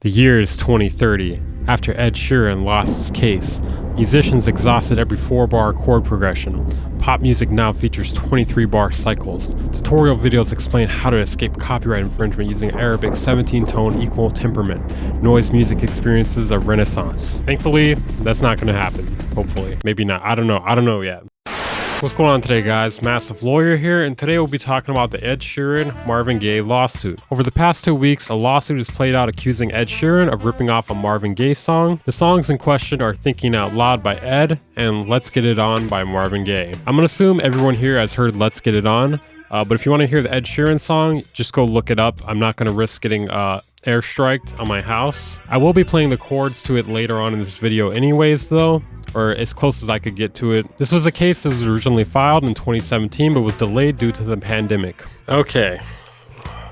The year is 2030. After Ed Sheeran lost his case, musicians exhausted every 4-bar chord progression. Pop music now features 23-bar cycles. Tutorial videos explain how to escape copyright infringement using Arabic 17-tone equal temperament. Noise music experiences a renaissance. Thankfully, that's not going to happen. Hopefully. Maybe not. I don't know yet. What's going on today, guys? Massive Lawyer here, and today we'll be talking about the Ed Sheeran Marvin Gaye lawsuit. Over the past 2 weeks, a lawsuit has played out accusing Ed Sheeran of ripping off a Marvin Gaye song. The songs in question are Thinking Out Loud by Ed and Let's Get It On by Marvin Gaye. I'm gonna assume everyone here has heard Let's Get It On, but if you want to hear the Ed Sheeran song, just go look it up. I'm not gonna risk getting airstriked on my house. I will be playing the chords to it later on in this video anyways though, or as close as I could get to it. This was a case that was originally filed in 2017 but was delayed due to the pandemic. Okay,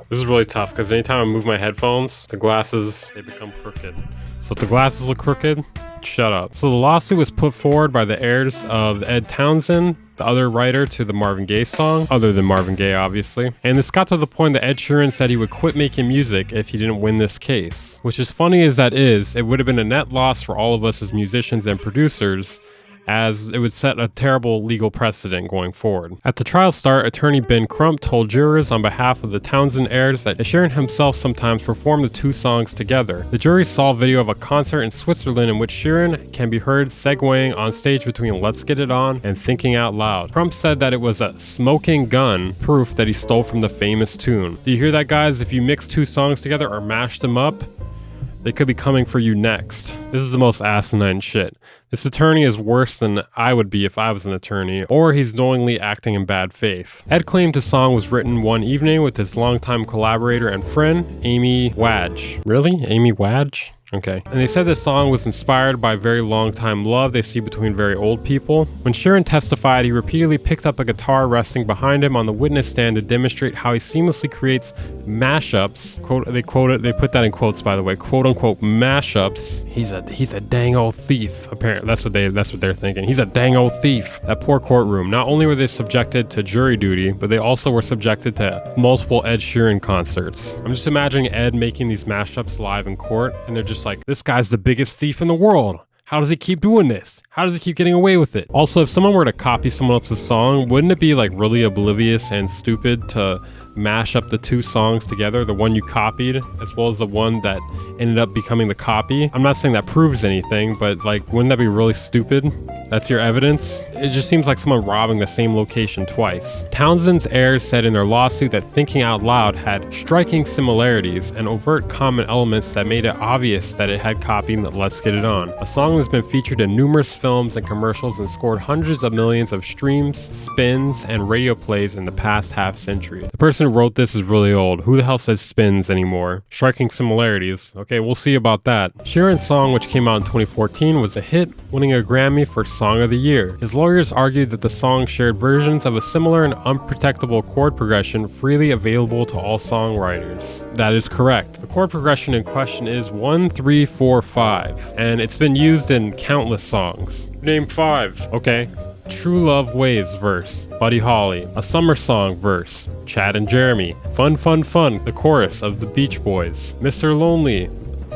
this is really tough because anytime I move my headphones, the glasses, they become crooked. So if the glasses look crooked, shut up. So the lawsuit was put forward by the heirs of Ed Townsend, the other writer to the Marvin Gaye song, other than Marvin Gaye obviously. And this got to the point that Ed Sheeran said he would quit making music if he didn't win this case. Which is funny as that is, it would have been a net loss for all of us as musicians and producers, as it would set a terrible legal precedent going forward. At the trial start, attorney Ben Crump told jurors on behalf of the Townsend heirs that Sheeran himself sometimes performed the two songs together. The jury saw video of a concert in Switzerland in which Sheeran can be heard segueing on stage between Let's Get It On and Thinking Out Loud. Crump said that it was a smoking gun, proof that he stole from the famous tune. Do you hear that, guys? If you mix two songs together or mash them up, they could be coming for you next. This is the most asinine shit. This attorney is worse than I would be if I was an attorney, or he's knowingly acting in bad faith. Ed claimed his song was written one evening with his longtime collaborator and friend, Amy Wadge. Really? Amy Wadge? Okay. And they said this song was inspired by very long-time love they see between very old people. When Sheeran testified, he repeatedly picked up a guitar resting behind him on the witness stand to demonstrate how he seamlessly creates mashups. They put that in quotes, by the way, quote unquote mashups. He's a dang old thief. Apparently, that's what they're thinking. He's a dang old thief. That poor courtroom. Not only were they subjected to jury duty, but they also were subjected to multiple Ed Sheeran concerts. I'm just imagining Ed making these mashups live in court, and they're just like, this guy's the biggest thief in the world. How does he keep doing this? How does he keep getting away with it? Also, if someone were to copy someone else's song, wouldn't it be like really oblivious and stupid to mash up the two songs together, the one you copied as well as the one that ended up becoming the copy? I'm not saying that proves anything, but like, wouldn't that be really stupid? That's your evidence? It just seems like someone robbing the same location twice. Townsend's heirs said in their lawsuit that Thinking Out Loud had striking similarities and overt common elements that made it obvious that it had copied Let's Get It On, a song that's been featured in numerous films and commercials and scored hundreds of millions of streams, spins, and radio plays in the past half century. The person who wrote this is really old. Who the hell says spins anymore? Striking similarities. Okay, we'll see about that. Sheeran's song, which came out in 2014, was a hit, winning a Grammy for Song of the Year. His lawyers argued that the song shared versions of a similar and unprotectable chord progression freely available to all songwriters. That is correct. The chord progression in question is 1, 3, 4, 5, and it's been used in countless songs. Name 5. Okay. True Love Ways verse, Buddy Holly. A Summer Song verse, Chad and Jeremy. Fun Fun Fun, the chorus of the Beach Boys. Mr. Lonely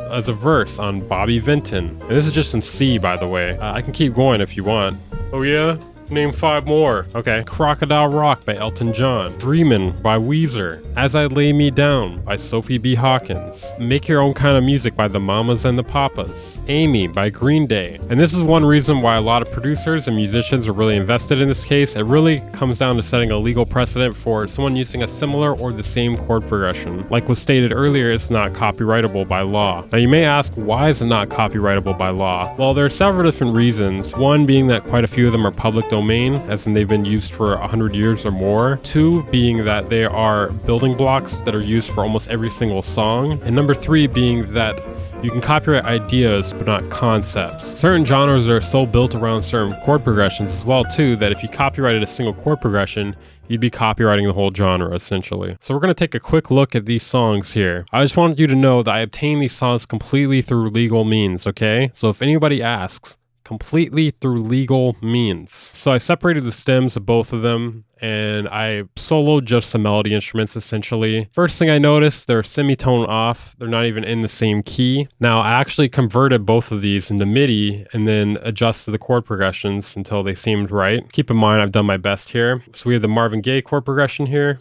as a verse on Bobby Vinton. And this is just in C, by the way. I can keep going if you want. Oh yeah? Name 5 more. Okay. Crocodile Rock by Elton John. Dreamin' by Weezer. As I Lay Me Down by Sophie B. Hawkins. Make Your Own Kind of Music by the Mamas and the Papas. Amy by Green Day. And this is one reason why a lot of producers and musicians are really invested in this case. It really comes down to setting a legal precedent for someone using a similar or the same chord progression. Like was stated earlier, it's not copyrightable by law. Now you may ask, why is it not copyrightable by law? Well, there are several different reasons. One being that quite a few of them are public domain, as in they've been used for 100 years or more. 2 being that they are building blocks that are used for almost every single song. And number 3 being that you can copyright ideas but not concepts. Certain genres are so built around certain chord progressions as well too, that if you copyrighted a single chord progression, you'd be copywriting the whole genre essentially. So we're going to take a quick look at these songs here. I just wanted you to know that I obtained these songs completely through legal means, okay? So if anybody asks, completely through legal means. So I separated the stems of both of them and I soloed just some melody instruments essentially. First thing I noticed, they're semitone off. They're not even in the same key. Now I actually converted both of these into MIDI and then adjusted the chord progressions until they seemed right. Keep in mind I've done my best here. So we have the Marvin Gaye chord progression here.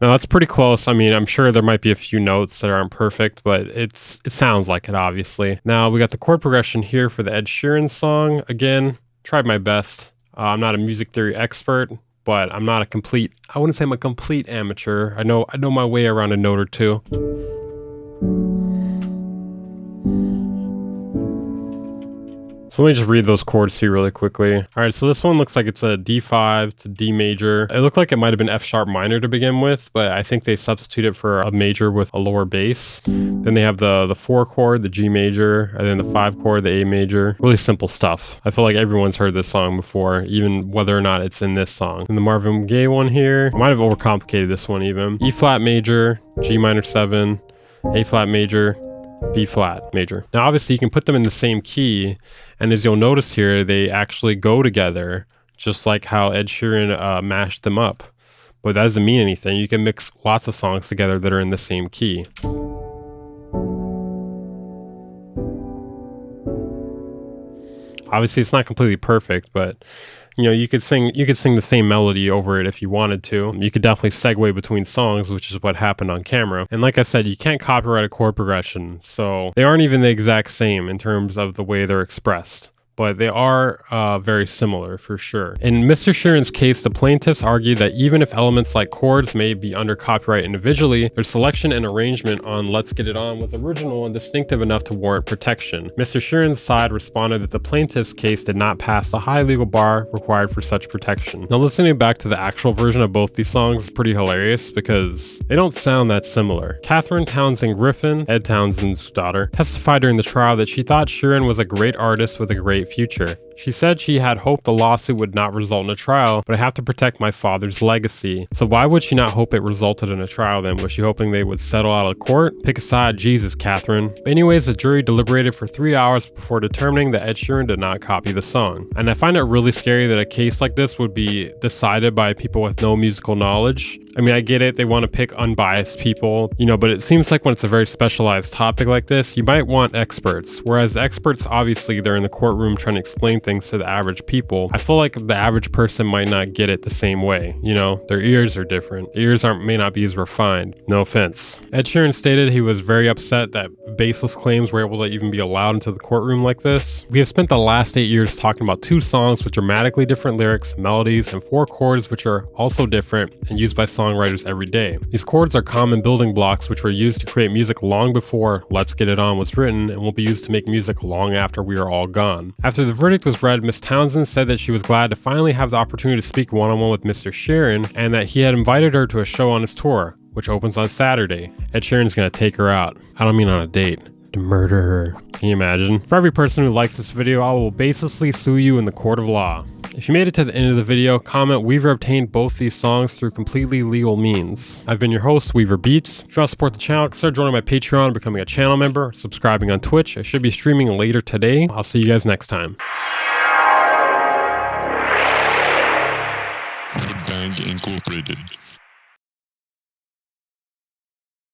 Now that's pretty close. I mean, I'm sure there might be a few notes that aren't perfect, but it sounds like it, obviously. Now we got the chord progression here for the Ed Sheeran song. Again, tried my best. I'm not a music theory expert, but I'm not I wouldn't say I'm a complete amateur. I know my way around a note or two. So let me just read those chords to you really quickly. All right, so this one looks like it's a D5 to D major. It looked like it might have been F sharp minor to begin with, but I think they substituted for a major with a lower bass. Then they have the 4 chord, the G major, and then the 5 chord, the A major. Really simple stuff. I feel like everyone's heard this song before, even whether or not it's in this song. And the Marvin Gaye one here, I might have overcomplicated this one even. E flat major, G minor 7, A flat major, B flat major. Now obviously you can put them in the same key, and as you'll notice here, they actually go together, just like how Ed Sheeran mashed them up. But that doesn't mean anything. You can mix lots of songs together that are in the same key. Obviously it's not completely perfect, but you could sing the same melody over it if you wanted to. You could definitely segue between songs, which is what happened on camera. And like I said, you can't copyright a chord progression, so they aren't even the exact same in terms of the way they're expressed. But they are very similar for sure. In Mr. Sheeran's case, the plaintiffs argue that even if elements like chords may be under copyright individually, their selection and arrangement on Let's Get It On was original and distinctive enough to warrant protection. Mr. Sheeran's side responded that the plaintiff's case did not pass the high legal bar required for such protection. Now listening back to the actual version of both these songs is pretty hilarious because they don't sound that similar. Catherine Townsend Griffin, Ed Townsend's daughter, testified during the trial that she thought Sheeran was a great artist with a great future. She said she had hoped the lawsuit would not result in a trial, but I have to protect my father's legacy. So why would she not hope it resulted in a trial then? Was she hoping they would settle out of court? Pick a side, Jesus, Catherine. But anyways, the jury deliberated for 3 hours before determining that Ed Sheeran did not copy the song. And I find it really scary that a case like this would be decided by people with no musical knowledge. I mean, I get it, they want to pick unbiased people, but it seems like when it's a very specialized topic like this, you might want experts. Whereas experts, obviously, they're in the courtroom trying to explain things to the average people. I feel like the average person might not get it the same way. Their ears are different. Their ears may not be as refined. No offense. Ed Sheeran stated he was very upset that baseless claims were able to even be allowed into the courtroom like this. We have spent the last 8 years talking about 2 songs with dramatically different lyrics, melodies, and 4 chords which are also different and used by songwriters every day. These chords are common building blocks which were used to create music long before Let's Get It On was written and will be used to make music long after we are all gone. After the verdict was read, Miss Townsend said that she was glad to finally have the opportunity to speak one-on-one with Mr. Sheeran and that he had invited her to a show on his tour, which opens on Saturday. Ed Sheeran's gonna take her out. I don't mean on a date. To murder her. Can you imagine? For every person who likes this video, I will baselessly sue you in the court of law. If you made it to the end of the video, comment Weaver obtained both these songs through completely legal means. I've been your host, Weaver Beats. If you want to support the channel, consider joining my Patreon, becoming a channel member, subscribing on Twitch. I should be streaming later today. I'll see you guys next time. Bang Incorporated.